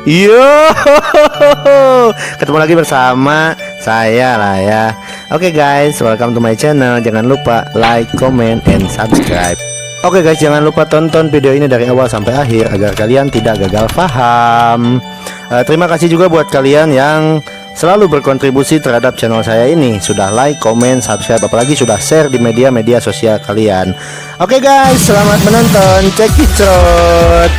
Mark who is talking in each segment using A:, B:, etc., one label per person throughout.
A: Yo, ketemu lagi bersama saya lah ya. Oke guys, welcome to my channel. Jangan lupa like, comment, and subscribe. Oke guys, jangan lupa tonton video ini dari awal sampai akhir agar kalian tidak gagal paham. Terima kasih juga buat kalian yang selalu berkontribusi terhadap channel saya ini. Sudah like, comment, subscribe, apalagi sudah share di media-media sosial kalian. Oke guys, selamat menonton. Check it out.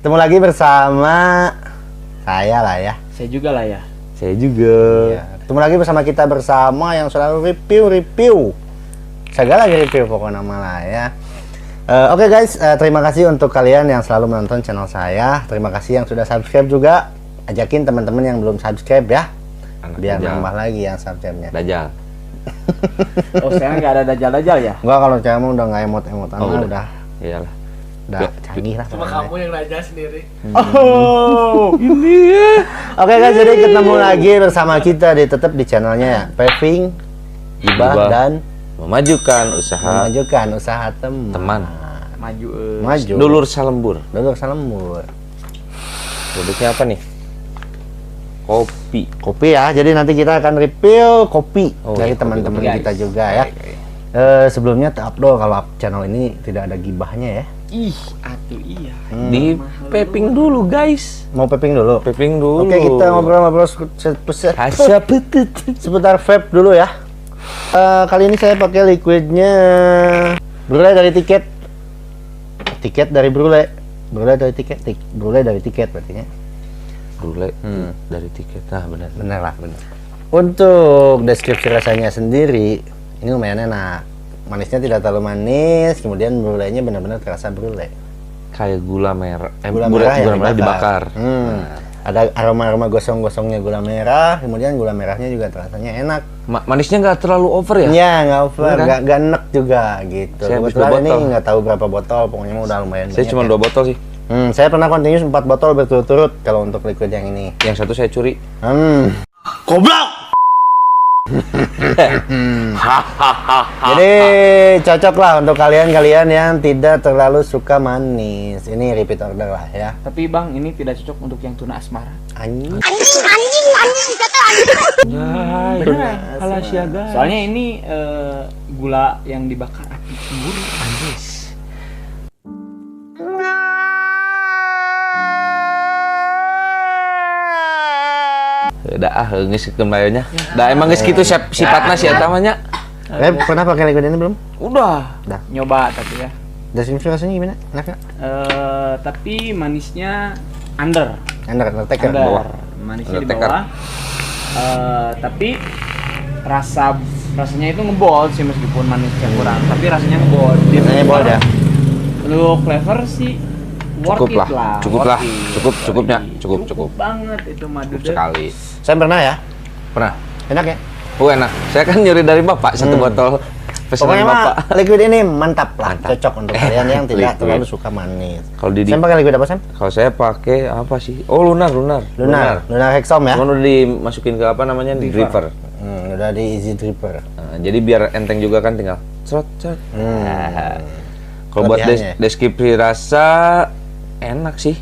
A: Ketemu lagi bersama saya lah ya.
B: Saya juga lah ya.
A: Saya juga. Iya. Ketemu lagi bersama kita bersama yang selalu review. Segala review pokoknya malah ya. Oke guys, terima kasih untuk kalian yang selalu menonton channel saya. Terima kasih yang sudah subscribe juga. Ajakin teman-teman yang belum subscribe ya. Biar nambah lagi yang subscribe-nya.
C: Dajjal.
B: Oh, sekarang nggak ada dajjal-dajjal ya?
A: Enggak, kalau kamu udah nggak emot-emotan udah.
C: Iyalah.
A: Udah canggih lah.
D: Cuma kamu yang nanya sendiri.
A: Oh, ini ya. Oke guys, jadi ketemu lagi bersama kita tetap di channelnya ya. Peving, Gibah dan
C: memajukan
A: usaha teman. Maju.
C: Dulur Salembur. Produknya apa nih? Kopi
A: ya. Jadi nanti kita akan review kopi dari
C: kopi
A: teman-teman kita juga ya. Sebelumnya Abdul, kalau channel ini tidak ada gibahnya ya.
B: Ih, atuh iya.
C: Di peping dulu guys.
A: Mau peping dulu?
C: Peping dulu.
A: Oke, kita ngobrol-ngobrol seputar vape dulu ya. Kali ini saya pakai liquidnya Brule dari tiket dari Brule dari tiket berarti ya.
C: Brule dari tiket. Nah, benar.
A: Untuk deskripsi rasanya sendiri, ini lumayan enak. Manisnya tidak terlalu manis, kemudian brulenya benar-benar terasa brule.
C: Kayak gula merah.
A: Gula merah
C: dibakar.
A: Ada aroma-aroma gosong-gosongnya gula merah, kemudian gula merahnya juga terasanya enak.
C: Manisnya nggak terlalu over ya?
A: Iya, nggak over, nggak enek juga gitu.
C: Saya habis
A: Kebetulan
C: 2
A: ini
C: botol.
A: nggak tahu berapa botol, pokoknya mah udah lumayan
C: Saya
A: banyak
C: cuma
A: ya.
C: 2 botol sih.
A: Saya pernah continuous 4 botol berturut-turut kalau untuk liquid yang ini.
C: Yang satu saya curi.
A: Jadi cocok lah untuk kalian-kalian yang tidak terlalu suka manis. Ini repeat order lah ya.
B: Tapi Bang, ini tidak cocok untuk yang tuna asmara.
A: Anjing.
B: Benar. Soalnya ini gula yang dibakar api unggun.
C: Udah geus kemarinnya. Da emang geus kitu sifatna si eta mah nya.
A: Pernah pakai liquid ini belum?
B: Udah.
A: Dah.
B: Nyoba tapi ya.
A: Deskripsi rasanya gimana? Enak nggak?
B: Tapi manisnya under.
A: Undertaker.
B: Under.
C: bawah.
B: Manisnya di
C: Undertaker.
B: bawah. Tapi rasanya itu ngebol sih meskipun manisnya kurang, tapi rasanya ngebol. Dia
A: Rasanya ngebol ya?
B: Untuk flavor sih worth
C: Cukup
B: it
C: lah.
B: lah.
C: Cukup
B: worth
C: lah.
B: it.
C: Cukupnya.
B: Cukup
C: Cukup.
B: banget itu madu
C: Cukup
B: deh.
C: sekali.
A: Saya pernah ya.
C: Pernah.
A: Enak ya?
C: Enak. Saya kan nyuri dari Bapak satu botol pesanan
A: Pokoknya mah
C: Bapak.
A: liquid ini mantap lah.
C: Mantap.
A: Cocok untuk kalian yang tidak
C: Liquid.
A: terlalu suka manis.
C: Kalau di
A: Saya pakai liquid apa, Sam?
C: kalau saya pakai apa sih? Oh, lunar.
A: Lunar Hexom ya?
C: Cuman udah dimasukin ke apa namanya? Di dripper.
A: Udah di easy dripper.
C: Nah, jadi biar enteng juga kan tinggal cerot. Kalau buat
A: Kelebihannya.
C: deskripsi rasa enak sih.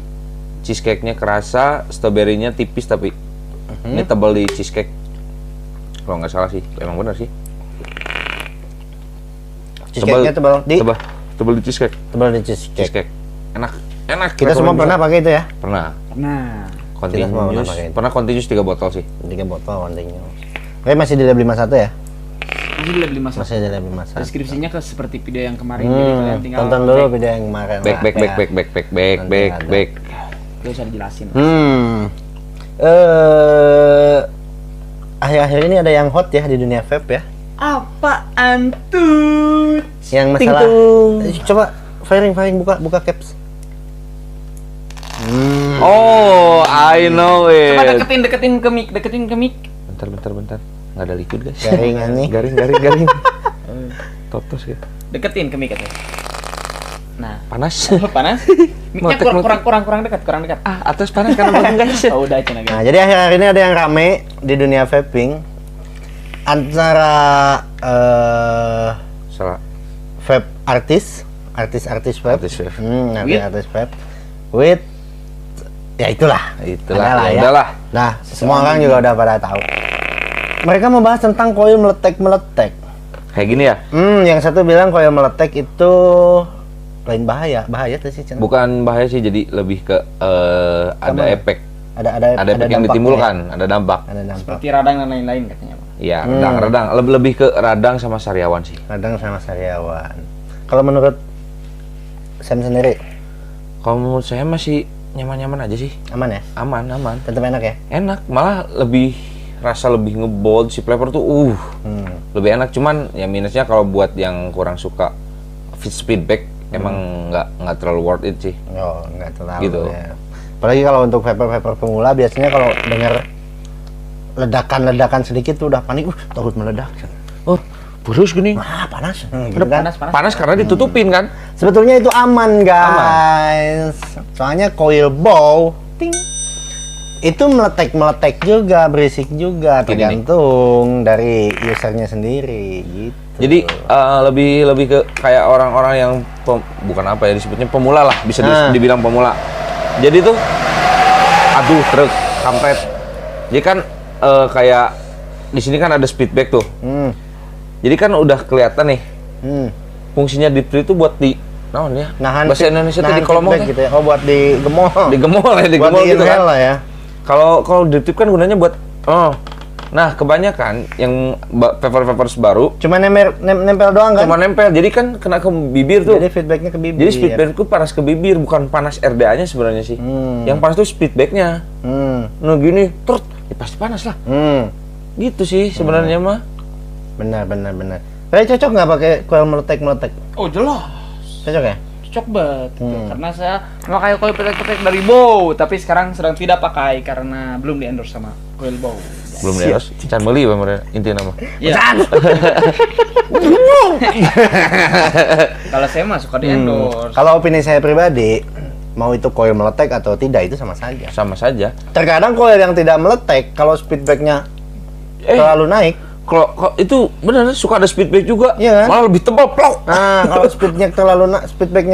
C: Cheesecake-nya kerasa, strawberry-nya tipis tapi ini tebal di cheesecake. Kalau nggak salah sih, emang benar sih.
A: Cheesecake-nya tebal di
C: tebal di cheesecake.
A: tebal di cheesecake.
C: Cheesecake. Enak.
A: Kita semua pernah pakai itu ya?
C: Pernah.
B: Nah,
A: Kita semua pernah pakai itu.
C: Pernah continuous 3 botol sih.
A: 3 botol continuous. Oke, masih di lab 51 ya?
B: masih di lab 51.
A: Masih di lab 51.
B: Deskripsinya ke seperti video yang kemarin, jadi kalian tinggal
A: Tonton dulu video yang kemarin.
C: Back.
A: lah, ya.
B: Gak usah dijelasin.
A: Akhir-akhir ini ada yang hot ya di dunia vape ya.
B: Apaan tuh?
A: Yang masalah coba firing buka caps.
C: Oh, I know it.
B: Coba deketin ke mic.
C: Bentar. Nggak ada liquid guys.
A: Garingan nih.
C: Garing. Totos ya.
B: Deketin ke mic katanya. Nah,
C: Panas.
B: panas. Mic-nya kurang dekat.
C: Atas panas karena bagian guys.
B: Oh, udah cenah
A: Nah,
B: guys.
A: jadi akhir-akhir ini ada yang rame di dunia vaping antara
C: Salah.
A: vape artis vape.
C: Artis vape.
B: With?
A: Artis vape. With ya itulah. Adalah
C: ya udahlah.
A: Nah, semua orang juga udah pada tahu. Mereka membahas tentang koil meletek.
C: Kayak gini ya.
A: Yang satu bilang koil meletek itu lain bahaya tuh sih. Cen.
C: Bukan bahaya sih, jadi lebih ke ada
A: Sama.
C: efek.
A: Ada
C: Ada efek yang
A: dampaknya.
C: ditimbulkan, ada dampak.
A: Ada dampak.
B: Seperti radang dan lain-lain katanya, Pak.
C: Iya, radang. Lebih ke radang sama sariawan sih.
A: Kadang sama sariawan. Kalau menurut Sam sendiri
C: Kalau menurut saya masih nyaman-nyaman aja sih.
A: aman ya?
C: Aman.
A: Tetap enak ya?
C: Enak, malah rasa lebih ngebold si flavor tuh lebih enak. Cuman ya minusnya kalau buat yang kurang suka feedback emang nggak terlalu worth it sih.
A: Oh, nggak terlalu
C: Gitu.
A: ya. Apalagi kalau untuk vapor pemula biasanya kalau dengar ledakan sedikit tuh udah panik, takut meledak.
C: Oh, burus gini.
A: Panas.
B: Udah
A: Gitu kan?
B: panas.
C: Karena ditutupin kan.
A: Sebetulnya itu aman, guys. Soalnya coil bow ting itu meletek juga, berisik juga,
C: Gini nih.
A: tergantung dari usernya sendiri gitu.
C: Jadi lebih ke kayak orang-orang yang bukan apa ya disebutnya pemula lah, bisa dibilang pemula. Jadi tuh aduh truk kampret. Jadi kan kayak di sini kan ada speedback tuh. Jadi kan udah kelihatan nih fungsinya deep free itu buat di naon ya?
A: Nahan
C: bahasa Indonesia tuh di kolomong
A: feedback gitu ya. Oh, buat digemol.
C: digemol
A: Buat
C: gitu kan.
A: di-inhale lah ya.
C: Kalau deep tip kan gunanya buat nah kebanyakan yang vapor baru
A: Cuma nempel doang kan?
C: cuma nempel, jadi kan kena ke bibir tuh.
A: Jadi feedbacknya ke bibir.
C: Jadi feedback itu panas ke bibir, bukan panas RDA-nya sebenarnya sih. Yang panas tuh feedback-nya. Nah gini, ya pasti panas lah. Gitu sih sebenarnya mah.
A: Benar. Saya cocok nggak pakai coil meletek?
B: Oh, jelas.
A: Cocok ya?
B: cocok banget gitu. Karena saya memakai coil petek-petek dari Bow, tapi sekarang sedang tidak pakai karena belum di-endorse sama coil Bow.
C: Belum ya, can beli bener intinya nama.
B: Iya. Kalau saya mah suka di-endorse.
A: Kalau opini saya pribadi, mau itu coil meletek atau tidak itu sama saja.
C: Sama saja.
A: Terkadang coil yang tidak meletek, kalau speedbacknya terlalu naik,
C: Kalau itu benar suka ada speedback juga.
A: Iya kan?
C: Malah lebih tebal plok.
A: nah kalau speedbacknya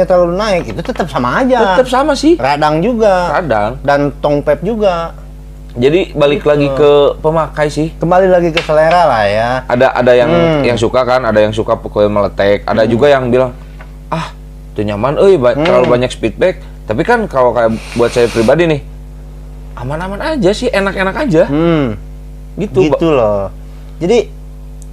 A: terlalu naik, itu tetap sama aja.
C: Tetap sama sih.
A: Radang juga.
C: Kadang.
A: Dan tong pep juga.
C: Jadi balik lagi ke pemakai sih.
A: Kembali lagi ke selera lah ya.
C: Ada yang suka kan, ada yang suka coil meletek, ada juga yang bilang, "Ah, itu nyaman terlalu banyak speedback." Tapi kan kalau kayak buat saya pribadi nih, aman-aman aja sih, enak-enak aja. Gitu
A: loh. Jadi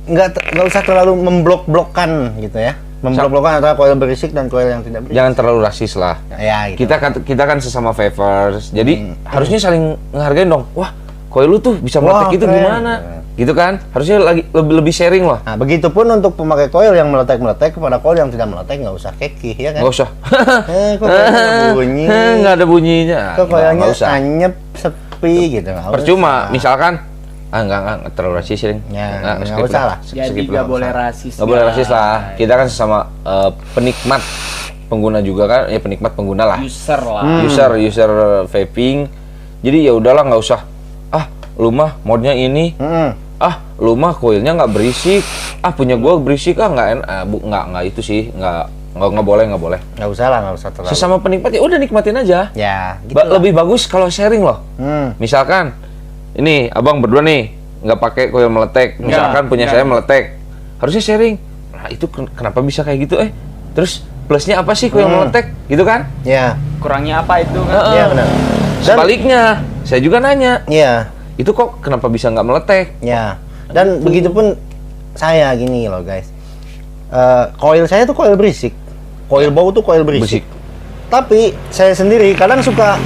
A: nggak usah terlalu memblok-blokkan gitu ya. Memblok-blokkan antara coil berisik dan coil yang tidak berisik.
C: Jangan terlalu rasis lah.
A: Ya, gitu.
C: Kita kan sesama favors. Jadi harusnya saling menghargain dong. Wah, coil lu tuh bisa meletek itu
A: keren.
C: gimana? Gitu kan? Harusnya lebih sharing lah.
A: Nah, begitupun untuk pemakai coil yang meletek-meletek kepada coil yang tidak meletek, nggak usah kekeh ya kan?
C: Nggak usah.
A: Kok coilnya nggak bunyi?
C: Nggak ada bunyinya.
A: Kok coilnya
C: Nggak usah.
A: anyep, sepi gitu. Nggak
C: Percuma,
A: usah.
C: misalkan enggak terlalu rasis sering.
A: Ya, nggak
C: skip
A: usah lah.
B: Jadi nggak boleh rasis.
C: Nggak boleh rasis lah. Kita kan sesama penikmat pengguna juga kan, ya penikmat pengguna lah.
B: User lah.
C: User vaping. Jadi ya udahlah nggak usah. Ah, lu mah modnya ini. Ah, lu mah coilnya nggak berisik. Ah, punya gua berisik nggak nggak itu sih, nggak boleh.
A: Nggak usah lah, nggak usah terlalu.
C: Sesama penikmat ya udah nikmatin aja.
A: Ya, gitu lah.
C: Lebih bagus kalau sharing loh. Misalkan ini abang berdua nih nggak pakai coil meletek, misalkan punya saya meletek, harusnya sharing. Nah itu kenapa bisa kayak gitu? Terus plusnya apa sih coil meletek, gitu kan?
A: Ya,
B: Kurangnya apa itu kan?
A: ya benar.
C: Sebaliknya, saya juga nanya,
A: Iya,
C: itu kok kenapa bisa nggak meletek?
A: ya. Dan begitupun saya gini loh guys. Coil saya tuh coil berisik. Coil Bow tuh coil berisik. Tapi saya sendiri kadang suka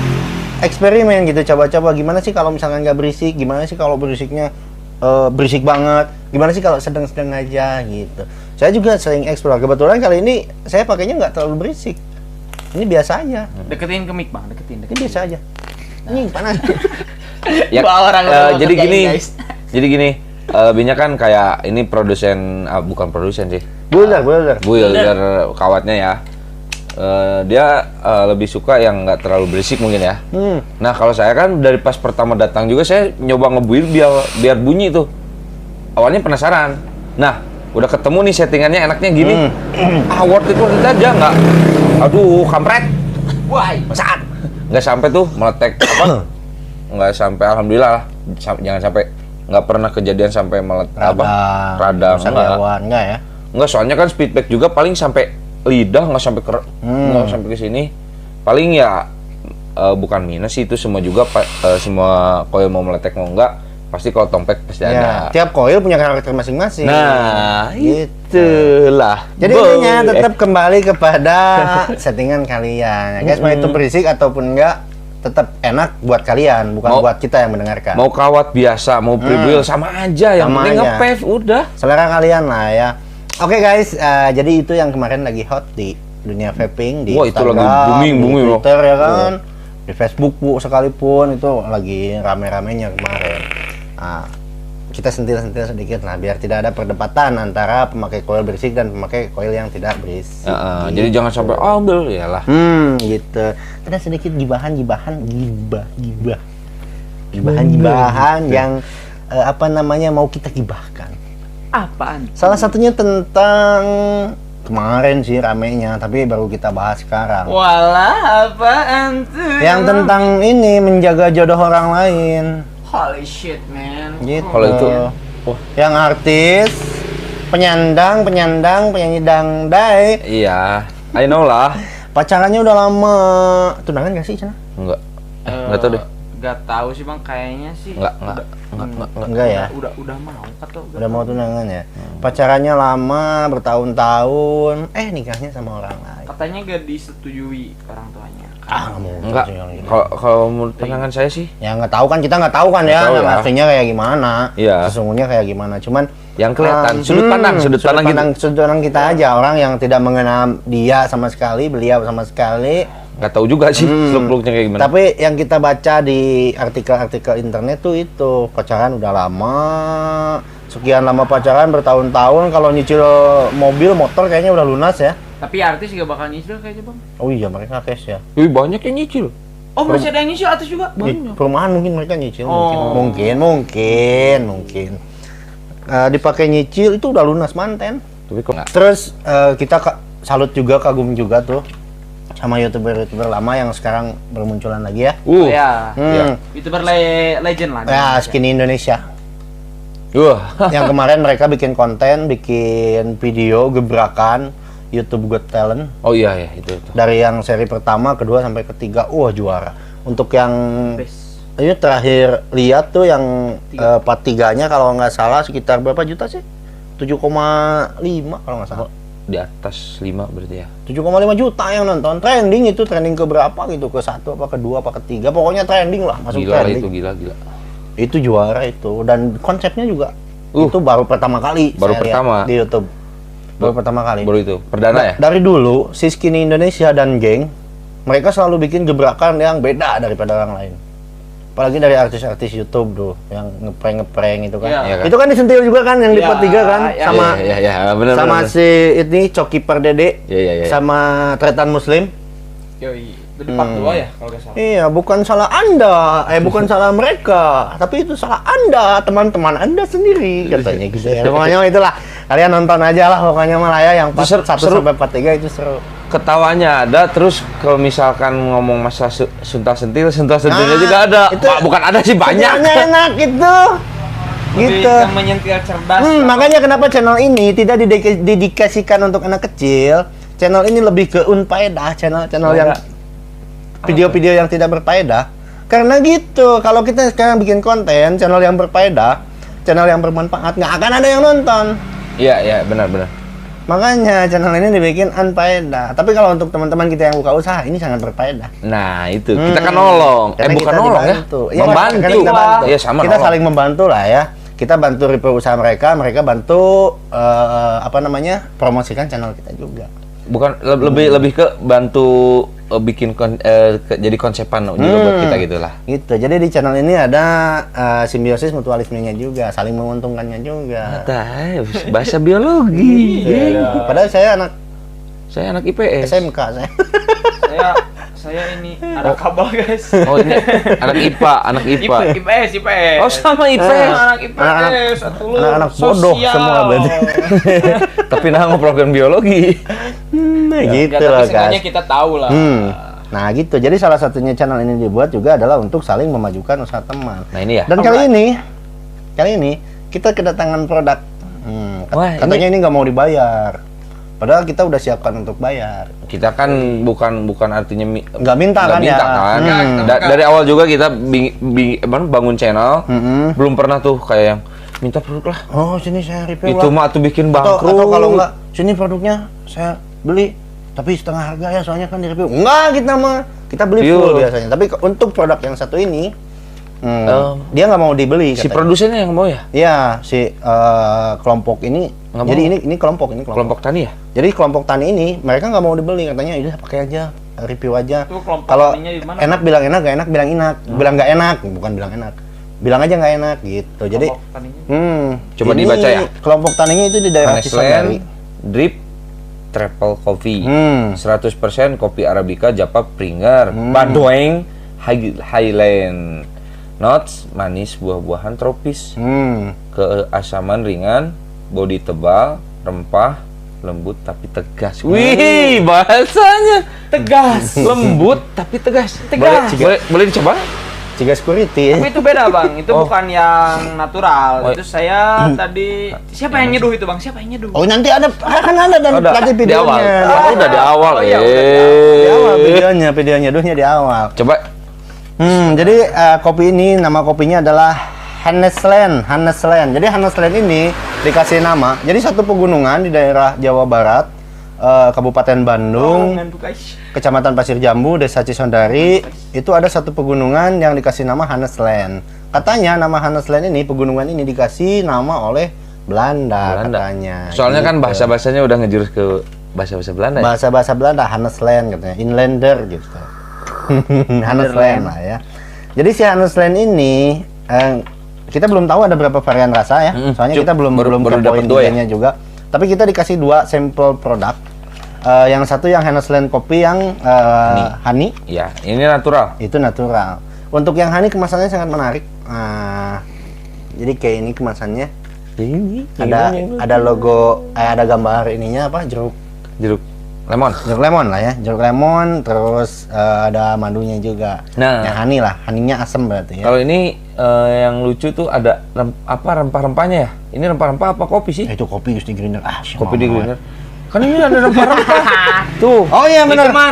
A: eksperimen gitu, coba-coba gimana sih kalau misalkan nggak berisik, gimana sih kalau berisiknya berisik banget, gimana sih kalau sedang-sedang aja gitu. Saya juga sering eksplor. Kebetulan kali ini saya pakainya nggak terlalu berisik. Ini biasa aja.
B: Deketin ke mic bang, deketin.
A: Ini biasa aja. Ini panas.
C: Ya,
B: Bawa orang lain
C: jadi
B: kerjain,
C: gini,
B: guys.
C: jadi gini, lebihnya kan kayak ini produsen, bukan produsen sih,
A: Builder.
C: builder kawatnya ya. Dia lebih suka yang nggak terlalu berisik mungkin ya. Nah kalau saya kan dari pas pertama datang juga saya nyoba ngebuil biar bunyi tuh. Awalnya penasaran. Nah udah ketemu nih settingannya enaknya gini. Worth it aja nggak. Aduh kampret.
B: Wah,
C: Masaan. Nggak sampai tuh meletek apa? Nggak sampai alhamdulillah lah. Jangan sampai nggak pernah kejadian sampai radang.
A: Enggak ya.
C: Nggak, soalnya kan speedback juga paling sampai lidah, nggak sampai nggak sampai ke sini. Paling ya bukan minus sih, itu semua juga semua coil mau meletek mau enggak pasti kalau tompek pasti ada.
A: Tiap coil punya karakter masing-masing.
C: Nah,
A: Gitu.
C: itulah.
A: Jadi intinya tetap kembali kepada settingan kalian. Ya guys, mau itu berisik ataupun enggak, tetap enak buat kalian, bukan buat kita yang mendengarkan.
C: Mau kawat biasa, mau prebuild sama aja, yang
A: Sama
C: penting
A: aja.
C: nge-pave udah.
A: Selera kalian lah ya. Oke guys, jadi itu yang kemarin lagi hot di dunia vaping, di
C: Wah, itu
A: Instagram,
C: lagi booming
A: di
C: loh.
A: Twitter ya kan, di Facebook bu sekalipun itu lagi rame-ramenya kemarin. Nah, kita sentil-sentil sedikit lah biar tidak ada perdebatan antara pemakai coil berisik dan pemakai coil yang tidak berisik.
C: Jadi jangan sampai ambil ya lah.
A: Gitu. Ada sedikit gibahan yang apa namanya mau kita gibahkan.
B: apaan?
A: Salah satunya tentang kemarin sih ramenya, tapi baru kita bahas sekarang.
B: Walah, apaan tuh?
A: Yang tentang ini menjaga jodoh orang lain.
B: Holy shit, man.
A: Gitu.
C: Kalau itu,
A: yang artis, penyanyi dangdai,
C: iya, I know lah.
A: pacarannya udah lama. Tunangan gak sih, Cina?
C: Enggak. Enggak tahu deh.
B: Gak tahu sih bang, kayaknya sih
A: Enggak ya.
B: Udah mau atau
A: Udah mau tunangan ya. Pacarannya lama, bertahun-tahun, nikahnya sama orang lain.
B: Katanya gak disetujui orang tuanya.
A: Nggak mungkin
C: Enggak.
A: sih yang gitu.
C: Kalau menurut pandangan saya sih,
A: Ya nggak tahu kan, kita nggak tahu kan ya,
C: Nggak tahu ya.
A: aslinya kayak gimana,
C: Iya.
A: sesungguhnya kayak gimana. Cuman
C: yang kelihatan sudut pandang kita.
A: sudut pandang kita aja, orang yang tidak mengenal dia sama sekali, beliau sama sekali.
C: Nggak tahu juga sih seluk-beluknya kayak gimana.
A: Tapi yang kita baca di artikel-artikel internet tuh itu pacaran udah lama, sekian lama pacaran bertahun-tahun, kalau nyicil mobil, motor kayaknya udah lunas ya.
B: Tapi artis juga bakal nyicil kayaknya bang.
A: Oh iya, mereka cash ya.
C: Wih, banyak yang nyicil.
B: Oh masih ada yang nyicil artis juga?
A: Di perumahan mungkin mereka nyicil,
B: Oh.
A: mungkin. Dipakai nyicil itu udah lunas manten.
C: Tapi kok nggak?
A: Terus kita salut juga, kagum juga tuh sama youtuber lama yang sekarang bermunculan lagi ya.
B: Oh, ya.
A: Hmm.
B: YouTuber legend lah.
A: Ya, Skinny Indonesia.
C: Wah.
A: Yang kemarin mereka bikin konten, bikin video gebrakan YouTube Got Talent
C: Oh iya ya itu.
A: dari yang seri pertama, kedua sampai ketiga. Wah, juara. Untuk yang
B: Best.
A: ini terakhir lihat tuh yang part 3-nya kalau nggak salah sekitar berapa juta sih? 7,5 kalau nggak salah.
C: Di atas 5 berarti ya.
A: 7,5 juta yang nonton. Trending itu, trending ke berapa gitu, ke 1 apa ke 2 apa ke 3. Pokoknya trending lah, masuk
C: Gila
A: trending.
C: itu, gila.
A: Itu juara itu, dan konsepnya juga
C: Uh,
A: itu baru pertama kali
C: baru
A: saya lihat
C: pertama.
A: di YouTube. Baru pertama kali.
C: Baru itu. Perdana ya?
A: Dari dulu si Skinny Indonesia dan geng mereka selalu bikin gebrakan yang beda daripada orang lain. Apalagi dari artis-artis YouTube tuh yang ngeprank itu kan.
B: Iya.
C: Iya kan?
A: Itu kan disentil juga kan yang di
B: Iya,
A: part 3 kan
B: iya.
A: sama
C: Iya, benar.
A: sama si ini Coki Pardede
C: Iya.
A: sama Tretan Muslim.
B: Yoi. Itu di part 2 ya kalau nggak salah.
A: Iya, bukan salah Anda, bukan salah mereka, tapi itu salah Anda, teman-teman Anda sendiri, katanya gitu ya. Pokoknya itulah, kalian nonton aja lah pokoknya malah ya, yang part 1 sampai part 3 itu seru.
C: Ketawanya ada, terus kalau misalkan ngomong masa suntas-sentilnya
A: Nah,
C: juga ada.
A: itu-
C: Bukan ada sih, banyak.
A: Sebenarnya enak itu.
B: Lebih
A: Gitu.
B: ke menyentil cerdas.
A: Makanya kenapa channel ini tidak didedikasikan untuk anak kecil. Channel ini lebih ke unfaedah, channel yang video-video yang tidak berfaedah. Karena gitu, kalau kita sekarang bikin konten channel yang berfaedah, channel yang bermanfaat, nggak akan ada yang nonton.
C: Iya, benar.
A: Makanya channel ini dibikin unfaedah. Tapi kalau untuk teman-teman kita yang buka usaha, ini sangat berfaedah.
C: Nah, itu. Kita kan nolong.
A: Karena
C: Bukan
A: kita
C: nolong ya.
A: dibantu. Iya,
C: Membantu.
A: karena kita bantu.
C: Iya, sama
A: Kita
C: nolong.
A: saling membantu lah ya. Kita bantu review usaha mereka bantu promosikan channel kita juga.
C: Bukan lebih ke bantu bikin jadi konsepan juga buat kita gitulah.
A: Gitu. Jadi di channel ini ada simbiosis mutualismenya juga, saling menguntungkannya juga.
C: Bahasa biologi.
A: Iya. Padahal saya anak
C: Saya anak IPS.
A: SMK saya.
B: Saya ini anak kabel guys.
C: Oh, ini anak IPA, anak IPA.
B: IPS.
C: Oh, sama IPS.
B: Anak IPS.
A: Anak-anak bodoh semua berarti.
C: Tapi nah program biologi.
A: Gitu
B: Ya,
A: loh
B: tapi seenggaknya
A: guys.
B: kita tahu lah.
A: Nah gitu, jadi salah satunya channel ini dibuat juga adalah untuk saling memajukan usaha teman.
C: Nah, ini ya.
A: Dan kali ini kita kedatangan produk.
C: Wah,
A: Katanya ini nggak mau dibayar. Padahal kita udah siapkan untuk bayar.
C: Kita kan bukan artinya
A: Nggak minta kan ya?
C: Dari awal juga kita bangun channel, belum pernah tuh kayak yang minta produk lah.
A: Oh sini saya review
C: Itu
A: lah.
C: mah tuh bikin
A: Atau
C: bangkrut.
A: kalau nggak, sini produknya saya beli. Tapi setengah harga ya, soalnya kan di review. Enggak, kita beli full
C: Full.
A: biasanya. Tapi untuk produk yang satu ini, dia nggak mau dibeli.
C: Si
A: katanya.
C: produsennya yang mau ya?
A: Iya, si kelompok ini.
C: Nggak
A: Jadi
C: mau.
A: ini kelompok.
C: Kelompok tani ya?
A: Jadi kelompok tani ini mereka nggak mau dibeli, katanya udah pakai aja, review aja.
B: Itu kelompok
A: Kalau
B: taninya di mana,
A: enak bilang enak, gak enak bilang enak. Bilang nggak enak, bukan bilang enak. Bilang aja nggak enak gitu. Jadi
B: Kelompok taninya.
C: Coba
A: ini
C: dibaca ya.
A: Kelompok taninya itu di daerah Cisanggali.
C: Honestland Drip Triple Coffee. 100% kopi Arabica Japa Pringer. Badoeng Highland. Notes manis buah-buahan tropis. Keasaman ringan, bodi tebal, rempah, lembut tapi tegas. Wih, bahasanya
B: Tegas.
C: lembut tapi tegas.
B: Tegas.
C: Boleh dicoba?
A: Ciga Security.
B: Tapi itu beda bang, itu bukan yang natural.
C: Oh.
B: Itu saya tadi siapa yang nyeduh itu bang? Siapa yang nyeduh?
A: Oh nanti ada, kan ada dan nanti
C: di
A: videonya.
C: awal. Udah di awal.
B: Oh, iya,
A: Di awal videonya nyeduhnya di awal.
C: Coba
A: Jadi kopi ini nama kopinya adalah Hanesland. Jadi Hanesland ini dikasih nama. Jadi satu pegunungan di daerah Jawa Barat, Kabupaten Bandung, Kecamatan Pasir Jambu, Desa Cisondari, itu ada satu pegunungan yang dikasih nama Hanesland. Katanya nama Hanesland ini, pegunungan ini dikasih nama oleh Belanda. Katanya.
C: Soalnya kan
A: Gitu.
C: bahasa-bahasanya udah ngejurus ke bahasa-bahasa Belanda. Ya?
A: Bahasa Belanda Hanesland katanya, Inlander gitu. Hanesland lah ya. Jadi si Hanesland ini kita belum tahu ada berapa varian rasa ya. Soalnya kita belum
C: baru dapat
A: kepoin
C: dua ya?
A: idenya juga. Tapi kita dikasih 2 sampel produk. Yang satu yang Hanesland kopi yang honey.
C: Iya, ini natural.
A: Itu natural. Untuk yang honey kemasannya sangat menarik. Jadi kayak ini kemasannya. Ada logo, ada gambar ininya apa? Jeruk lemon lah ya, jeruk lemon, terus ada madunya juga.
C: Nah,
A: yang honey lah, honeynya asam berarti ya.
C: kalau ini yang lucu tuh ada rempah-rempahnya ya. Ini rempah-rempah apa kopi sih?
A: Itu kopi Gusti Grinder.
C: Kopi di grinder. Kan ini ada rempah-rempah. Tuh.
A: Oh iya benar.
B: Itu mah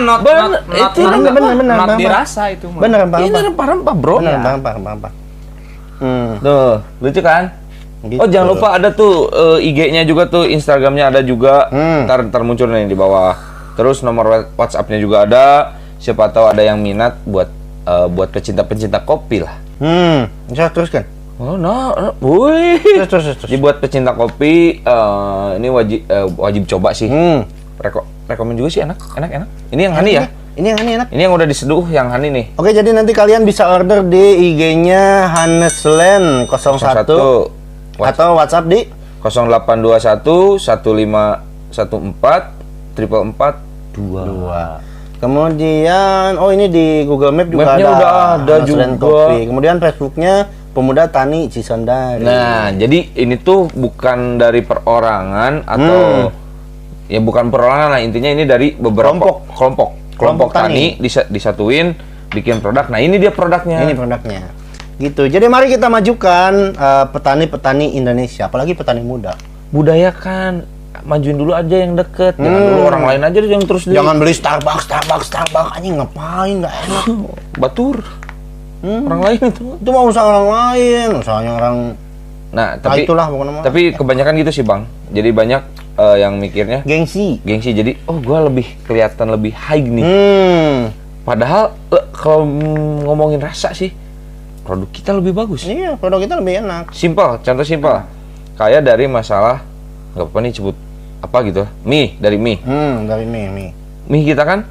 A: Bener.
B: not dirasa itu mah.
A: Bener
C: Ini rempah-rempah, Bro.
A: Bener rempah.
C: Tuh, lucu kan?
A: Gitu.
C: Oh, jangan lupa ada tuh IG-nya juga tuh, Instagram-nya ada juga. Ntar muncul nih di bawah. Terus nomor WhatsApp-nya juga ada. Siapa tahu ada yang minat buat pecinta-pecinta kopi lah.
A: Bisa teruskan.
C: Oh, wih.
A: Terus.
C: Jadi buat pecinta kopi, ini wajib coba sih. Rekomen juga sih, enak. Ini yang honey ya?
A: Ini yang honey enak.
C: Ini yang udah diseduh, yang honey nih.
A: Oke, jadi nanti kalian bisa order di IG-nya Hanesland 01 atau WhatsApp di
C: 0821 1514 444
A: Kemudian, ini di Google Map juga
C: Map-nya
A: ada.
C: udah ada
A: Hanesland
C: juga.
A: Kopi. Kemudian Facebooknya Pemuda Tani Cisondari.
C: Nah, jadi ini tuh bukan dari perorangan atau ya bukan perorangan lah, intinya ini dari beberapa kelompok tani disatuin bikin produk. Nah, ini dia produknya.
A: Ini produknya. Gitu. Jadi mari kita majukan petani-petani Indonesia, apalagi petani muda.
C: Budayakan, majuin dulu aja yang deket, jangan dulu orang lain aja yang terus
A: Jangan beli Starbucks anjing, ngapain, nggak enak.
C: batur. Orang lain itu.
A: Itu mah usaha orang lain, usahanya orang.
C: Nah, tapi
A: itulah pokoknya mah.
C: tapi kebanyakan gitu sih, Bang. Jadi banyak yang mikirnya
A: Gengsi.
C: jadi gua lebih kelihatan lebih high nih. Padahal kalau ngomongin rasa sih produk kita lebih bagus.
A: Iya, produk kita lebih enak.
C: Contoh simpel. Kayak dari masalah nggak apa nih sebut apa gitu. Dari mie.
A: Dari mie.
C: Mie kita kan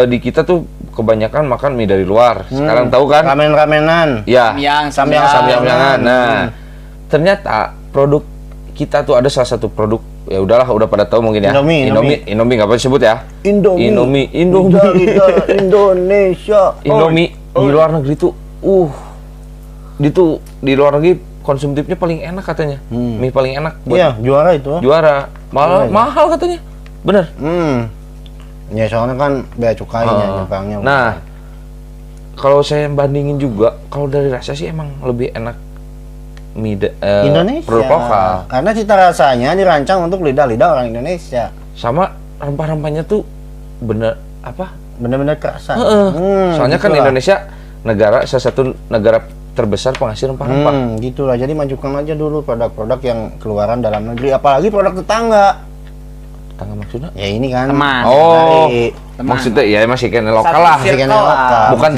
C: di kita tuh kebanyakan makan mie dari luar. Sekarang tahu kan?
A: Ramen-ramenan.
C: Ya.
B: Samyang.
C: Nah, ternyata produk kita tuh ada salah satu produk, ya udahlah, udah pada tahu mungkin ya. Indomie nggak apa disebut ya? Indomie.
A: Lidah Indonesia.
C: Indomie di luar negeri tuh, di luar negeri konsumtifnya paling enak katanya. Mie paling enak buat
A: Iya, juara itu.
C: juara. Mahal katanya. Bener.
A: Ya soalnya kan bea cukainya, nyepangnya.
C: Nah, kalau saya bandingin juga, kalau dari rasa sih emang lebih enak mie
A: Indonesia.
C: produk lokal.
A: Karena cita rasanya dirancang untuk lidah-lidah orang Indonesia.
C: Sama rempah-rempahnya tuh
A: Bener-bener kerasa.
C: Soalnya kan
A: gitulah.
C: Indonesia salah satu negara terbesar penghasil rempah-rempah.
A: Gitulah. Jadi majukan aja dulu produk-produk yang keluaran dalam negeri, apalagi produk tetangga.
C: Tetangga maksudnya?
A: Ya ini kan.
B: Teman.
C: Maksudnya ya masih kan lokal lah.
A: Masih kan lokal.
C: Bukan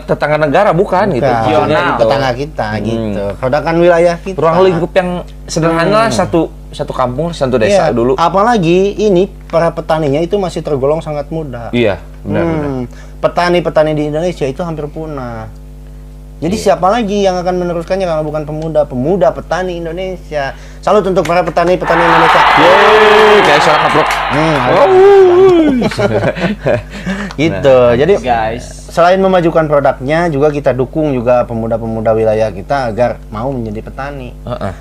C: tetangga negara, bukan gitu.
A: Bukan.
C: Maksudnya gitu.
A: Tetangga kita gitu. Produk kan wilayah kita.
C: Ruang lingkup yang sederhana lah, satu kampung, satu desa
A: Iya,
C: dulu.
A: apalagi ini para petaninya itu masih tergolong sangat muda.
C: Iya, benar.
A: Petani-petani di Indonesia itu hampir punah. Jadi siapa lagi yang akan meneruskannya kalau bukan pemuda petani Indonesia. Salut untuk para petani-petani Indonesia.
C: Yeay, kayak suara kaprok.
A: Gitu. Jadi
B: Guys,
A: selain memajukan produknya, juga kita dukung juga pemuda-pemuda wilayah kita agar mau menjadi petani.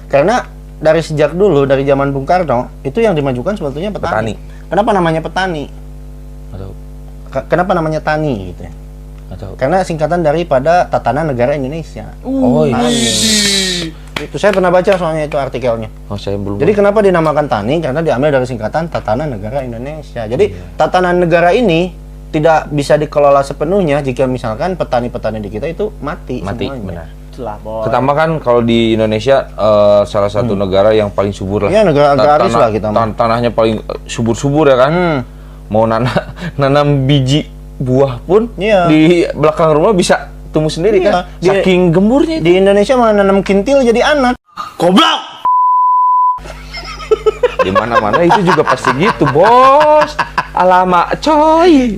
A: Karena dari sejak dulu, dari zaman Bung Karno, itu yang dimajukan sebetulnya petani. Kenapa namanya petani? Kenapa namanya tani gitu ya? Karena singkatan daripada Tatanan Negara Indonesia. Itu saya pernah baca soalnya itu artikelnya.
C: Saya belum.
A: Jadi kenapa dinamakan tani? Karena diambil dari singkatan Tatanan Negara Indonesia. Jadi Tatanan Negara ini tidak bisa dikelola sepenuhnya jika misalkan petani-petani di kita itu mati semuanya.
C: benar.
B: Itulah, boy.
C: Ketambah kan kalau di Indonesia salah satu negara yang paling subur lah.
A: Iya, negara agraris lah kita.
C: Tanahnya paling subur-subur ya kan. Mau nanam biji buah pun
A: Iya.
C: di belakang rumah bisa tumbuh sendiri
A: Iya.
C: kan. Saking gemburnya.
A: Di Indonesia mah nanam kintil jadi anak. Goblok.
C: Di mana-mana itu juga pasti gitu, Bos. Alamak, coy.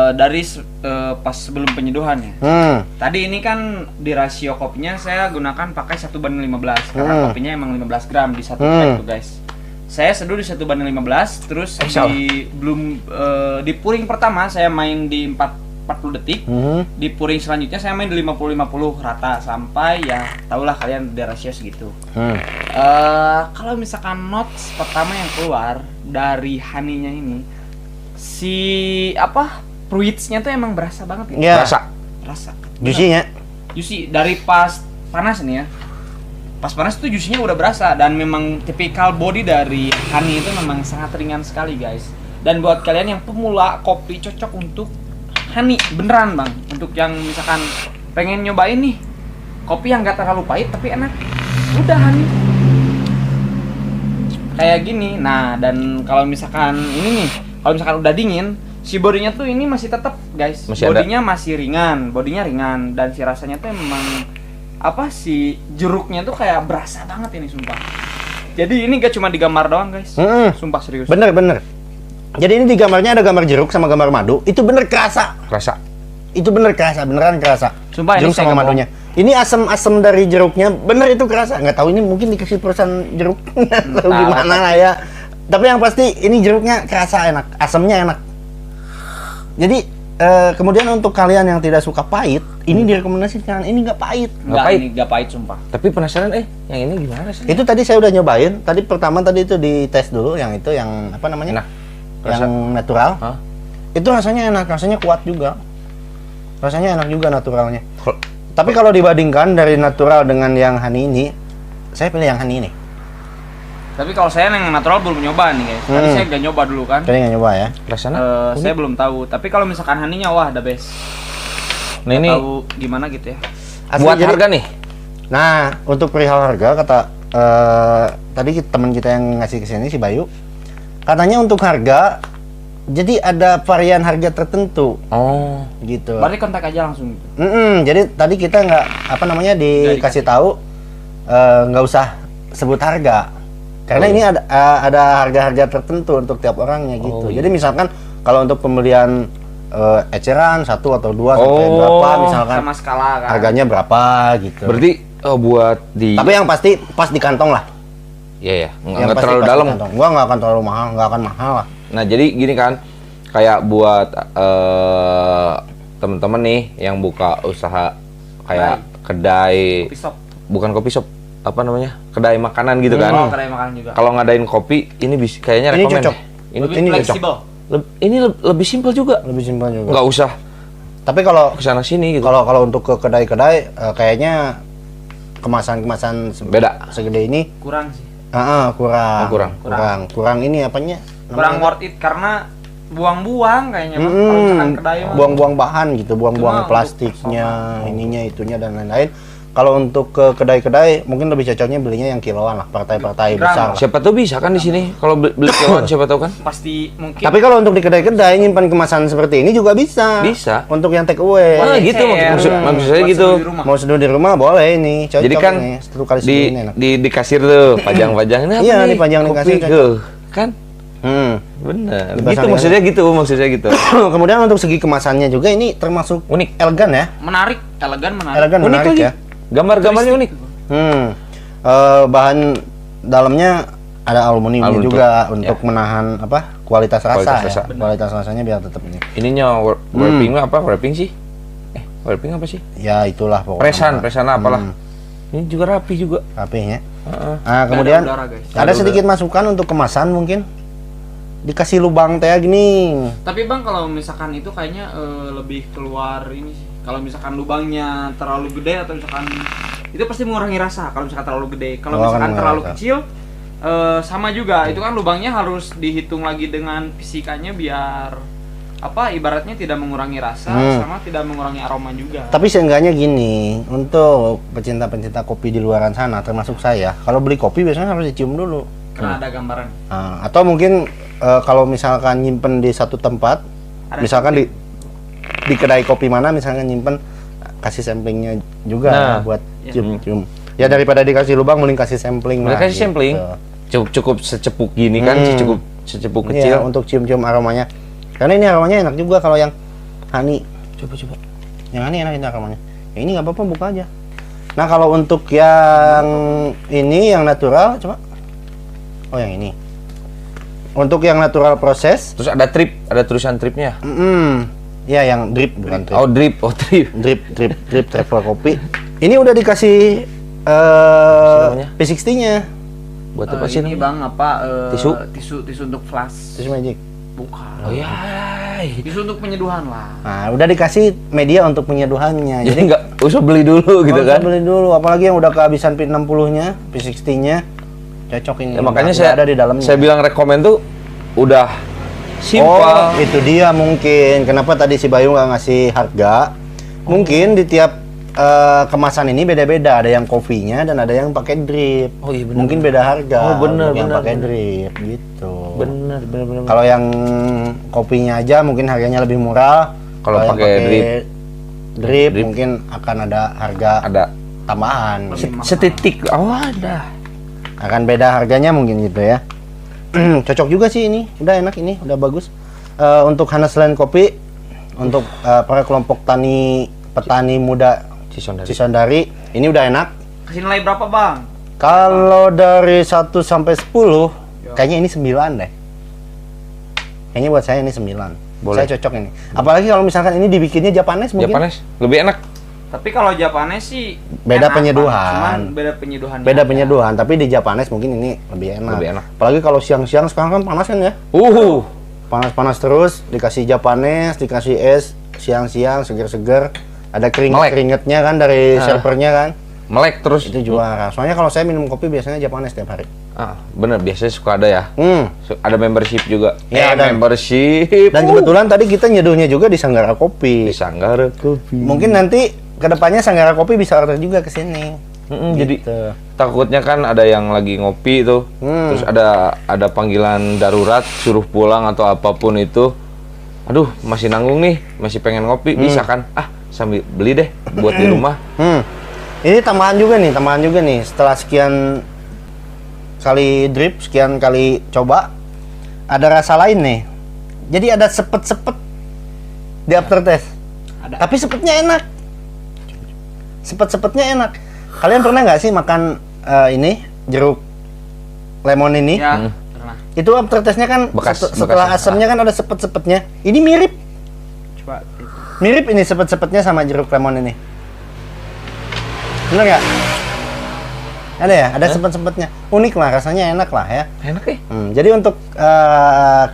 B: Dari pas sebelum penyeduhan ya. Tadi ini kan di rasio kopinya saya gunakan pakai 1:15 karena kopinya emang 15 gram di satu pack tuh guys. Saya seduh di 1:15, terus di puring pertama saya main di 40 detik. Di puring selanjutnya saya main di 50-50 rata sampai ya tahulah kalian di rasio segitu. Kalau misalkan notes pertama yang keluar dari honey-nya ini, si fruits-nya tuh emang berasa banget gitu.
A: Iya.
C: Rasa.
A: Juicy-nya.
B: Juicy dari pas panas nih ya. Pas panas tuh juicy-nya udah berasa dan memang tipikal body dari honey itu memang sangat ringan sekali guys. Dan buat kalian yang pemula, kopi cocok untuk honey beneran bang. Untuk yang misalkan pengen nyobain nih kopi yang gak terlalu pahit tapi enak, udah honey kayak gini. Nah dan kalau misalkan ini nih, kalau misalkan udah dingin, si bodinya tuh ini masih tetap guys, bodinya masih ringan, dan si rasanya tuh memang si jeruknya tuh kayak berasa banget ini sumpah. Jadi ini gak cuma digambar doang guys, sumpah serius.
A: Bener. Jadi ini di gambarnya ada gambar jeruk sama gambar madu, itu bener kerasa. Itu beneran kerasa.
B: Sumpah
A: jeruk
B: ini saya
A: sama madunya. Ini asam-asam dari jeruknya, bener itu kerasa. Nggak tahu ini mungkin dikasih perusahaan jeruk atau gimana lah ya. Tapi yang pasti ini jeruknya kerasa enak, asamnya enak. Jadi kemudian untuk kalian yang tidak suka pahit, ini direkomendasikan. Ini nggak pahit.
B: Nggak pahit sumpah.
C: Tapi penasaran yang ini gimana sih?
A: Itu tadi saya udah nyobain. Tadi pertama itu dites dulu, yang itu yang apa namanya?
C: Nah,
A: yang natural. Itu rasanya enak, rasanya kuat juga. Rasanya enak juga naturalnya. Tapi kalau dibandingkan dari natural dengan yang honey ini, saya pilih yang honey ini.
B: Tapi kalau saya yang natural belum nyoba nih guys. Tadi saya nggak nyoba dulu kan.
A: Tadi nggak nyoba ya?
C: Rasanya?
B: Saya belum tahu. Tapi kalau misalkan honey-nya wah the best.
C: Nah ini
B: tahu gimana gitu ya.
C: buat harga nih.
A: Nah, untuk perihal harga kata tadi teman kita yang ngasih ke sini si Bayu, katanya untuk harga jadi ada varian harga tertentu.
C: Oh,
A: gitu.
B: Berarti kontak aja langsung gitu.
A: Jadi tadi kita nggak dikasih tahu nggak usah sebut harga. Karena ini ada harga-harga tertentu untuk tiap orangnya gitu. Jadi misalkan kalau untuk pembelian eceran 1 atau 2 sampai berapa misalkan
B: sama skala kan.
A: harganya berapa gitu.
C: berarti buat di.
A: Tapi yang pasti pas di kantong lah.
C: Iya,
A: Yang
C: nggak
A: pasti
C: terlalu
A: pas di
C: dalam.
A: kantong. Gua nggak akan terlalu mahal, nggak akan mahal lah.
C: Nah jadi gini kan, kayak buat temen-temen nih yang buka usaha kayak kedai,
B: Kopi shop.
C: bukan kopi shop, apa namanya, kedai makanan gitu kan.
B: Oh, kedai makan juga.
C: Kalau ngadain kopi, ini kayaknya
A: Ini
C: rekomen
A: cocok.
C: deh.
B: Lebih
A: ini
B: fleksibel.
C: Ini lebih simpel juga,
A: Lebih simpel juga.
C: nggak usah
A: Tapi kalau
C: kesana sini gitu.
A: kalau untuk ke kedai-kedai kayaknya kemasan-kemasan
C: Beda.
A: segede ini
B: Kurang sih.
A: kurang ini apanya?
B: Kurang worth it karena buang-buang kayaknya Bang. Kalau misalkan kedai mah.
A: Buang-buang bahan gitu, buang-buang
B: Cuma
A: plastiknya, ininya, itunya dan lain-lain. Kalau untuk ke kedai-kedai mungkin lebih cocoknya belinya yang kiloan lah, partai-partai
B: Gram
A: besar.
B: lah.
C: Siapa tahu bisa kan di sini kalau beli kiloan siapa tahu kan.
B: Pasti mungkin.
A: Tapi kalau untuk di kedai-kedai nyimpan kemasan seperti ini juga bisa.
C: Bisa.
A: Untuk yang take away.
C: Ah, gitu maksud saya
B: Buat
C: gitu.
B: seduh di rumah.
A: Mau seduh di rumah boleh ini, cocok
C: Jadi kan
A: ini. 1 kali seduh ini enak.
C: di kasir tuh pajang-pajang ini apa
A: Iya,
C: nih?
A: dipajang di
C: Kopi,
A: kasir, cocok.
C: tuh, kan
A: Hmm.
C: bener
A: Dipasang
C: gitu maksudnya gitu
A: Kemudian untuk segi kemasannya juga ini termasuk
C: unik,
A: elegan ya.
B: Menarik, elegan, menarik.
A: Elegan,
C: unik
A: menarik
C: lagi
A: ya.
C: gambar-gambarnya unik.
A: Bahan dalamnya ada aluminiumnya
C: Aluminium,
A: juga untuk
C: ya.
A: menahan kualitas rasa
C: Kualitas
A: ya.
C: rasa.
A: Kualitas rasanya biar tetap ini.
C: Ininya wrappingnya apa, wrapping sih wrapping apa sih,
A: Ya itulah pokoknya.
C: presan apalah. Ini juga rapi juga.
A: Rapihnya.
C: Heeh.
A: Nah, kemudian
B: udara, guys.
A: ada sedikit masukan untuk kemasan mungkin. Dikasih lubang teh gini.
B: Tapi Bang kalau misalkan itu kayaknya lebih keluar ini sih. Kalau misalkan lubangnya terlalu gede atau misalkan itu pasti mengurangi rasa kalau misalkan terlalu gede. Kalau
A: Oh,
B: misalkan
A: kan
B: terlalu
A: rasa.
B: kecil sama juga. Itu kan lubangnya harus dihitung lagi dengan fisikanya biar apa ibaratnya tidak mengurangi rasa sama tidak mengurangi aroma juga.
A: Tapi seenggaknya gini, untuk pecinta-pecinta kopi di luaran sana, termasuk saya, kalau beli kopi biasanya harus dicium dulu.
B: Karena ada gambaran.
A: Nah, atau mungkin kalau misalkan nyimpen di satu tempat,
B: Ada
A: misalkan di kedai kopi mana, misalkan nyimpen, kasih samplingnya juga
C: Nah,
A: buat
B: iya.
A: cium-cium. Ya daripada dikasih lubang, mending kasih sampling.
C: Mereka
A: lah,
C: kasih sampling.
A: gitu.
C: Cukup secepuk gini kan, secepuk
A: Iya,
C: kecil.
A: untuk cium-cium aromanya. Karena ini aromanya enak juga kalau yang honey. Coba. Yang honey enak ini aromanya. Yang ini nggak apa-apa, buka aja. Nah, kalau untuk yang ini, yang natural, coba. Oh, yang ini. Untuk yang natural proses,
C: Terus ada trip, ada tulisan tripnya.
A: ya yang drip bukan trip.
C: Oh drip,
A: Drip travel kopi. Ini udah dikasih
C: namanya?
A: P60-nya.
C: Buat apa sih?
B: Ini
C: namanya?
B: bang apa?
C: Tisu?
B: Tisu untuk flash.
A: Tisu magic.
B: Bukan.
C: Oh ya.
B: Tisu untuk penyeduhan lah.
A: Nah, udah dikasih media untuk penyeduhannya.
C: Jadi nggak usah beli dulu gitu
A: nggak usah
C: kan?
A: beli dulu, apalagi yang udah kehabisan P60-nya, P60-nya. Cocok ini.
C: Ya, makanya
A: Nggak ada di dalamnya.
C: saya bilang rekomen tuh udah simpel.
A: Oh, itu dia mungkin. Kenapa tadi si Bayu nggak ngasih harga? Mungkin di tiap kemasan ini beda-beda. Ada yang kopinya dan ada yang pakai drip.
C: Oh, iya, bener.
A: Mungkin beda harga.
C: Oh, bener,
A: untuk yang
C: bener,
A: pakai
C: bener.
A: drip gitu.
C: Bener.
A: Kalau yang kopinya aja mungkin harganya lebih murah.
C: Kalau
A: yang
C: pakai
A: drip mungkin akan ada harga
C: Ada
A: tambahan.
C: setitik. Oh ada.
A: Akan beda harganya mungkin gitu ya. Cocok juga sih ini. Udah enak ini, udah bagus. Untuk Hanesland Kopi, untuk para kelompok petani muda Cisondari, ini udah enak.
B: Kasih nilai berapa bang?
A: Kalau dari 1 sampai 10, kayaknya ini 9 deh. Kayaknya buat saya ini 9.
C: Boleh.
A: Saya cocok ini. Apalagi kalau misalkan ini dibikinnya Japanes mungkin.
C: Japanes lebih enak.
B: Tapi kalau Japanes sih
A: Beda
B: enak,
A: penyeduhan.
B: Bang. Cuman beda penyeduhan.
A: Beda penyeduhan, tapi di Japanes mungkin ini lebih enak.
C: Lebih enak.
A: Apalagi kalau siang-siang sekarang kan panas kan ya. Panas-panas terus, dikasih Japanes, dikasih es, siang-siang seger-seger. Ada keringet-keringetnya kan dari servernya kan.
C: Melek terus.
A: Itu juara. Soalnya kalau saya minum kopi biasanya Japanes tiap hari.
C: Bener, biasanya suka ada ya. Ada membership juga.
A: Ya, ada.
C: Membership.
A: Dan kebetulan tadi kita nyeduhnya juga di Sanggara Kopi.
C: di Sanggara Kopi.
A: Mungkin nanti kedepannya Sanggara Kopi bisa order juga ke sini.
C: Jadi
A: Gitu.
C: takutnya kan ada yang lagi ngopi tuh, terus ada panggilan darurat suruh pulang atau apapun itu. Aduh, masih nanggung nih, masih pengen ngopi, bisa kan? Sambil beli deh buat di rumah.
A: Ini tambahan juga nih. Setelah sekian kali drip, sekian kali coba, ada rasa lain nih. Jadi ada sepet-sepet di aftertaste.
B: Ada.
A: Tapi sepetnya enak. Sepet-sepetnya enak. Kalian pernah nggak sih makan ini jeruk lemon ini?
B: Ya, pernah.
A: Itu aftertaste-nya kan setelah
C: bekas.
A: asamnya kan ada sepet-sepetnya. Ini mirip.
B: Coba.
A: Mirip ini sepet-sepetnya sama jeruk lemon ini. Bener nggak? Ada ya? Ada sepet-sepetnya. Unik lah, rasanya enak lah ya.
C: Enak ya?
A: Jadi untuk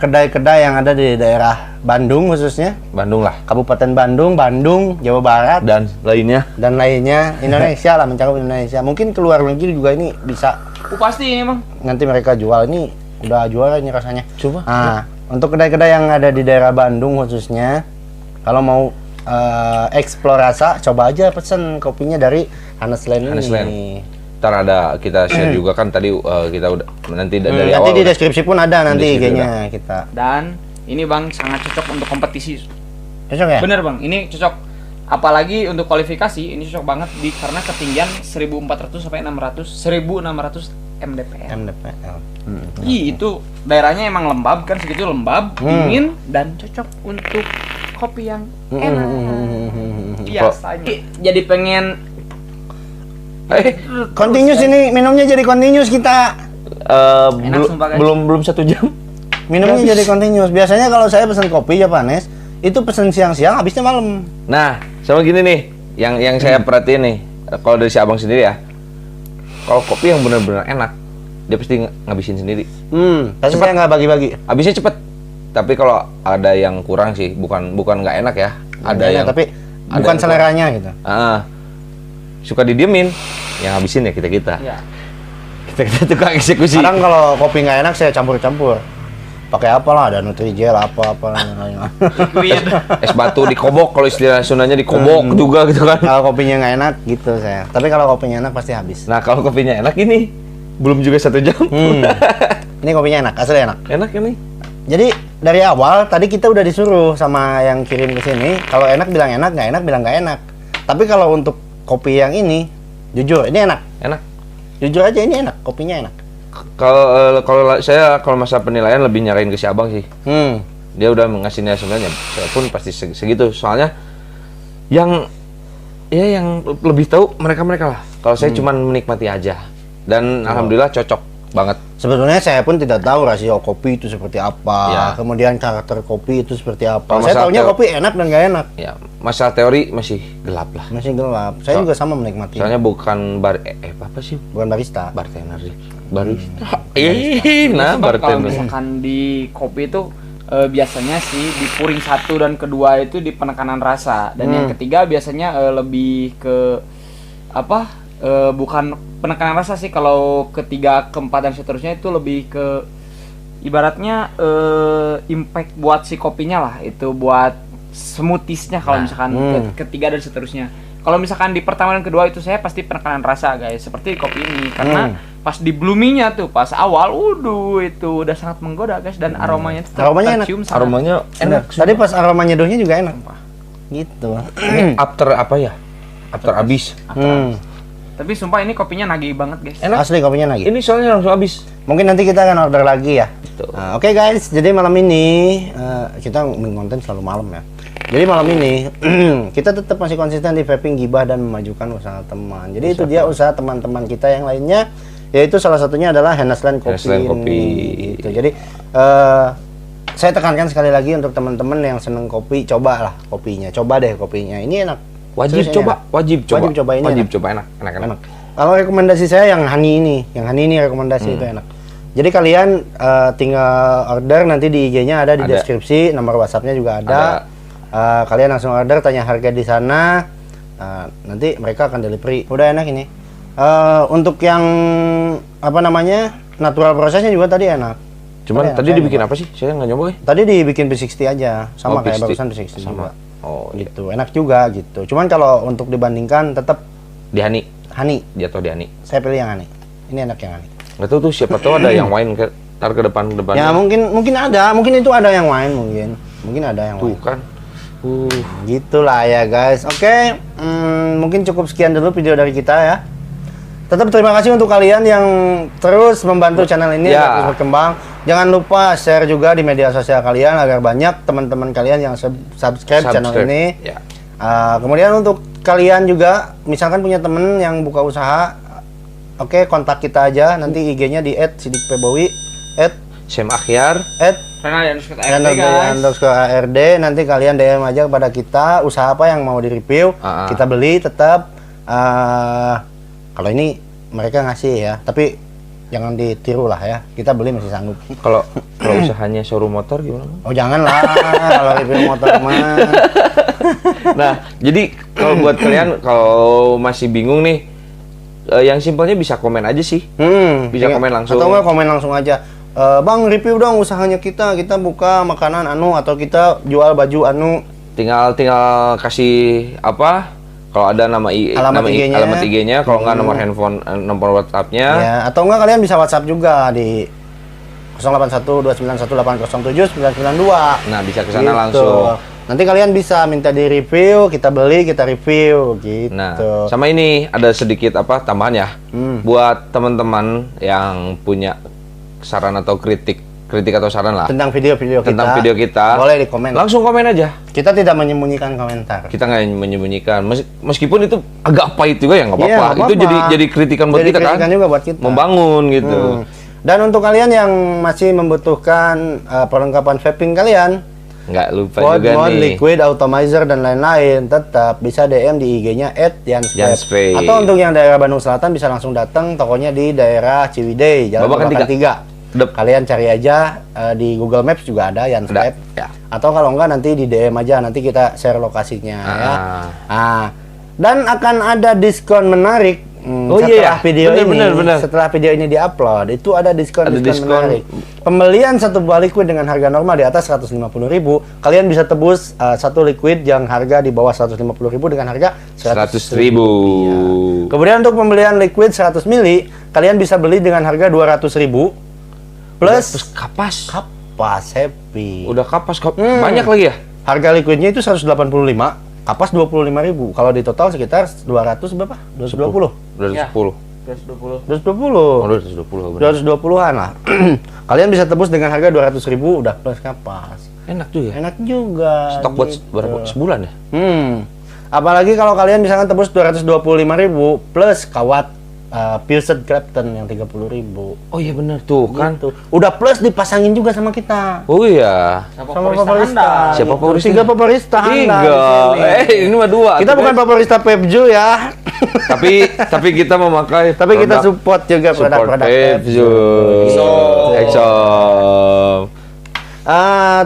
A: kedai-kedai yang ada di daerah Bandung khususnya,
C: Bandung lah
A: Kabupaten Bandung, Jawa Barat,
C: dan lainnya.
A: dan lainnya, Indonesia lah, mencakup Indonesia. Mungkin keluar negeri juga ini bisa.
B: Pasti ini bang.
A: Nanti mereka jual ini, udah juara ini rasanya.
C: Coba.
A: Untuk kedai-kedai yang ada di daerah Bandung khususnya, kalau mau explore rasa, coba aja pesen kopinya dari Hanesland
C: Hanesland.
A: ini.
C: Ntar ada kita share juga kan tadi kita udah nanti dari
A: Nanti
C: awal
A: di
C: udah.
A: deskripsi pun ada nanti
C: Deskripsi
A: IG-nya kita.
B: Dan ini bang sangat cocok untuk kompetisi.
A: Cocok ya?
B: Bener bang, ini cocok. Apalagi untuk kualifikasi ini cocok banget karena ketinggian 1400 sampai 1600 mdpl.
A: MDPL.
B: Itu daerahnya emang lembab kan, segitu lembab, dingin dan cocok untuk kopi yang enak. Biasanya. Jadi pengen
A: Continuous ini minumnya jadi continuous kita.
B: Enak sumpah, guys.
C: belum 1 jam.
A: Minumnya jadi continuous. Biasanya kalau saya pesan kopi Japanes, itu pesan siang-siang habisnya malam.
C: Nah, sama gini nih, yang saya perhatiin nih, kalau dari si abang sendiri ya, kalau kopi yang benar-benar enak, dia pasti ngabisin sendiri.
A: Tapi saya nggak bagi-bagi.
C: Habisnya cepet. Tapi kalau ada yang kurang sih, bukan nggak enak ya. Ada yang
A: tapi
C: ada
A: bukan
C: yang
A: seleranya gitu.
C: Suka didiemin, yang habisin ya kita.
B: ya.
C: Kita tukang eksekusi.
A: Kadang kalau kopi nggak enak saya campur-campur.
D: pakai apalah, ada Nutrijel apa-apa lain-lain.
B: Liquid.
C: Es batu dikobok, kalau istilah Sundanya dikobok juga gitu kan.
D: Kalau kopinya nggak enak gitu saya. Tapi kalau kopinya enak pasti habis.
C: Nah kalau kopinya enak ini belum juga 1 jam.
D: Ini kopinya enak, asli enak.
C: Enak ini.
D: Jadi dari awal tadi kita udah disuruh sama yang kirim ke sini, kalau enak bilang enak, nggak enak bilang nggak enak. Tapi kalau untuk kopi yang ini, jujur ini enak.
C: Enak.
D: Jujur aja ini enak, kopinya enak.
C: Kalau saya kalau masa penilaian lebih nyarain ke si abang sih. Dia udah ngasih nilai sebenarnya. Saya pun pasti segitu. Soalnya yang lebih tahu mereka lah. Kalau saya cuman menikmati aja. Dan alhamdulillah cocok banget.
D: Sebetulnya saya pun tidak tahu rasio kopi itu seperti apa,
C: Ya.
D: kemudian karakter kopi itu seperti apa.
C: Kalau
D: Saya
C: masalah
D: tahunya kopi enak dan nggak enak,
C: Ya, masalah teori masih gelap lah.
D: masih gelap. Saya juga sama menikmati.
C: Soalnya bukan apa sih?
D: Bukan barista.
C: Bartender sih. Barista.
B: Sebab
C: Nah,
B: kalau
C: bartender.
B: misalkan di kopi itu biasanya sih di puring 1 dan kedua itu di penekanan rasa, dan yang ketiga biasanya lebih ke apa? Bukan penekanan rasa sih, kalau ketiga, keempat dan seterusnya itu lebih ke ibaratnya impact buat si kopinya lah, itu buat smoothiesnya kalau misalkan ketiga dan seterusnya. Kalau misalkan di pertama dan kedua itu saya pasti penekanan rasa guys, seperti kopi ini, karena pas di bloomingnya tuh pas awal, itu udah sangat menggoda guys, dan aromanya tuh
D: Aromanya enak.
B: tercium sangat
C: Aromanya enak.
D: Tadi pas aroma nyeduhnya juga enak. Gitu.
C: Ini after apa ya? After abis.
B: Tapi sumpah ini kopinya nagih banget guys.
C: Enak.
D: Asli kopinya lagi.
C: Ini soalnya langsung habis.
D: Mungkin nanti kita akan order lagi ya.
C: Betul.
D: Nah, Oke guys, jadi malam ini kita konten selalu malam ya. Jadi malam ini kita tetap masih konsisten di vaping, gibah dan memajukan usaha teman. Jadi itu dia usaha teman-teman kita yang lainnya, yaitu salah satunya adalah Hennesland Kopi.
C: Hennesland Kopi.
D: Ini, gitu. Jadi saya tekankan sekali lagi untuk teman-teman yang seneng kopi, cobalah kopinya. Coba deh kopinya. Ini enak.
C: Wajib
D: Serius,
C: coba,
D: enak.
C: wajib coba.
D: Wajib coba, ini
C: Wajib
D: enak.
C: coba enak.
D: Enak. Kalau rekomendasi saya yang honey ini rekomendasi itu enak. Jadi kalian tinggal order, nanti di IG-nya ada di
C: Ada.
D: deskripsi, nomor WhatsApp-nya juga ada. Kalian langsung order, tanya harga di sana. Nanti mereka akan delivery. Udah enak ini. Untuk yang apa namanya? Natural prosesnya juga tadi enak.
C: Cuman
D: Enak,
C: tadi
D: saya
C: dibikin
D: nyoba.
C: apa sih? Saya nggak nyoba ya.
D: Tadi dibikin P60 aja, sama kayak
C: P60.
D: barusan P60 juga.
C: Oh, iya.
D: Gitu, enak juga gitu. Cuman kalau untuk dibandingkan tetap
C: Di Hani.
D: honey.
C: Jatuh di Hani.
D: Saya pilih yang honey. Ini enak yang honey.
C: Nggak tahu tuh siapa tahu ada yang wine ntar ke depan.
D: Ya mungkin ada, mungkin itu ada yang lain mungkin ada yang
C: Tuh
D: lain.
C: kan.
D: Gitulah ya guys. Oke, mungkin cukup sekian dulu video dari kita ya. Tetap terima kasih untuk kalian yang terus membantu channel ini
C: Ya.
D: agar terus berkembang. Jangan lupa share juga di media sosial kalian agar banyak teman-teman kalian yang subscribe channel ini.
C: Ya.
D: Kemudian untuk kalian juga, misalkan punya temen yang buka usaha, oke, kontak kita aja. Nanti IG-nya di @sidikpebowi,
C: Sem Akhyar.
D: @ARD. Nanti kalian DM aja kepada kita usaha apa yang mau di-review. Kita beli tetap. Kalau ini mereka ngasih ya, tapi jangan ditiru lah ya. Kita beli masih sanggup.
C: Kalau usahanya showroom motor gimana?
D: Oh janganlah kalau review motor mah.
C: Nah, jadi kalau buat kalian kalau masih bingung nih, yang simpelnya bisa komen aja sih. Bisa komen langsung.
D: Atau enggak komen langsung aja. Bang, review dong usahanya kita buka makanan atau kita jual baju
C: Tinggal kasih apa? Kalau ada
D: Alamat IG-nya.
C: alamat IG-nya, kalau nggak nomor handphone, nomor WhatsApp-nya.
D: Ya, atau enggak kalian bisa WhatsApp juga di 081291807992.
C: Nah, bisa ke sana langsung.
D: Nanti kalian bisa minta di-review, kita beli, kita review gitu.
C: Nah, sama ini ada sedikit tambahan ya. Buat teman-teman yang punya saran atau kritik atau saran lah
D: tentang video-video kita.
C: tentang video kita,
D: boleh di komen.
C: langsung komen aja.
D: Kita tidak menyembunyikan komentar.
C: Kita nggak menyembunyikan, meskipun itu agak pahit juga ya, nggak
D: Iya,
C: apa-apa.
D: nggak
C: Itu
D: apa-apa.
C: jadi kritikan buat
D: Jadi
C: kita
D: kritikan
C: kan,
D: juga buat kita.
C: membangun gitu.
D: Dan untuk kalian yang masih membutuhkan perlengkapan vaping kalian,
C: Nggak lupa
D: Pod,
C: juga
D: mod,
C: nih.
D: liquid, atomizer dan lain-lain, tetap bisa DM di IG-nya
C: @yansvape.
D: Atau untuk yang daerah Bandung Selatan bisa langsung datang, tokonya di daerah Ciwidey, Jalan
C: Babakan
D: Babakan 3.
C: Dep.
D: Kalian cari aja di Google Maps juga ada Yansvape.
C: Ya.
D: Atau kalau enggak nanti di DM aja, nanti kita share lokasinya ya. Dan akan ada diskon menarik
C: Oh iya,
D: video
C: bener,
D: ini,
C: bener.
D: setelah video ini diupload, itu ada diskon
C: Ada diskon.
D: menarik. Pembelian satu buah liquid dengan harga normal di atas 150.000, kalian bisa tebus satu liquid yang harga di bawah 150.000 dengan harga
C: 100.000.
D: Kemudian untuk pembelian liquid 100 ml, kalian bisa beli dengan harga 200.000 plus
C: Terus kapas.
D: kapas happy.
C: Udah kapas banyak lagi ya?
D: Harga liquidnya itu 185, kapas 25.000. Kalau di total sekitar 200 berapa? 220.
C: 210.
B: 220.
D: 220.
C: Oh, 220 bener.
D: 220-an lah. Kalian bisa tebus dengan harga 200.000 udah plus kapas.
C: Enak juga.
D: Enak juga.
C: Stok buat
D: gitu.
C: berapa? Sebulan ya?
D: Apalagi kalau kalian misalkan tebus 225.000 plus kawat Pilset Clapton yang 30.000.
C: Oh iya bener tuh kan.
D: Gitu. Udah plus dipasangin juga sama kita.
C: Oh iya.
D: Sama Paparista.
C: Siapa Paparista?
D: 3 Paparista Anda di
C: 3.
D: sini.
C: Ini mah 2.
D: Kita bukan Paparista Pepju ya.
C: tapi kita memakai
D: Tapi kita
C: produk-
D: support juga produk-produk
C: Pepju. Exxon.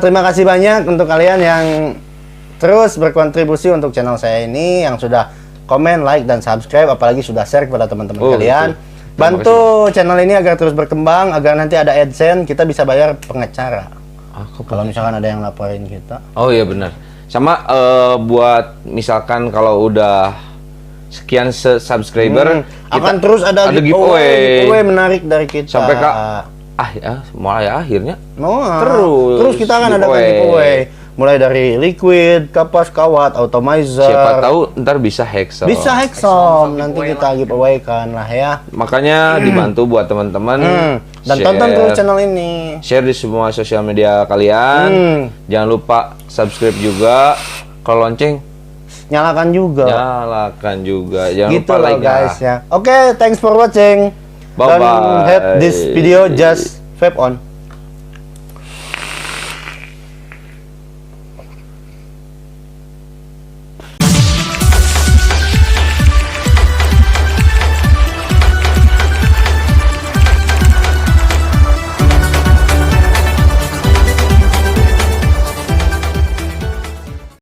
D: Terima kasih banyak untuk kalian yang terus berkontribusi untuk channel saya ini, yang sudah komen, like, dan subscribe, apalagi sudah share kepada teman-teman kalian.
C: Betul.
D: Bantu channel ini agar terus berkembang, agar nanti ada AdSense, kita bisa bayar pengacara. Kalau misalkan ada yang laporin kita.
C: Oh iya benar. Sama buat misalkan kalau udah sekian subscriber
D: Akan terus ada giveaway menarik dari kita.
C: sampai ke mulai akhirnya.
D: Terus kita akan adakan giveaway. Mulai dari liquid, kapas, kawat, atomizer.
C: Siapa tahu ntar bisa Hexom.
D: Bisa Hexom, nanti kita giveaway kan lah ya.
C: Makanya dibantu buat teman-teman.
D: Dan tonton terus channel ini.
C: Share di semua sosial media kalian. Jangan lupa subscribe juga. Kalau lonceng
D: Nyalakan juga.
C: nyalakan juga. Jangan
D: Gitu
C: lupa
D: loh
C: like
D: guys ya. Oke, thanks for watching.
C: Bye-bye.
D: Don't hate this video, just vape on.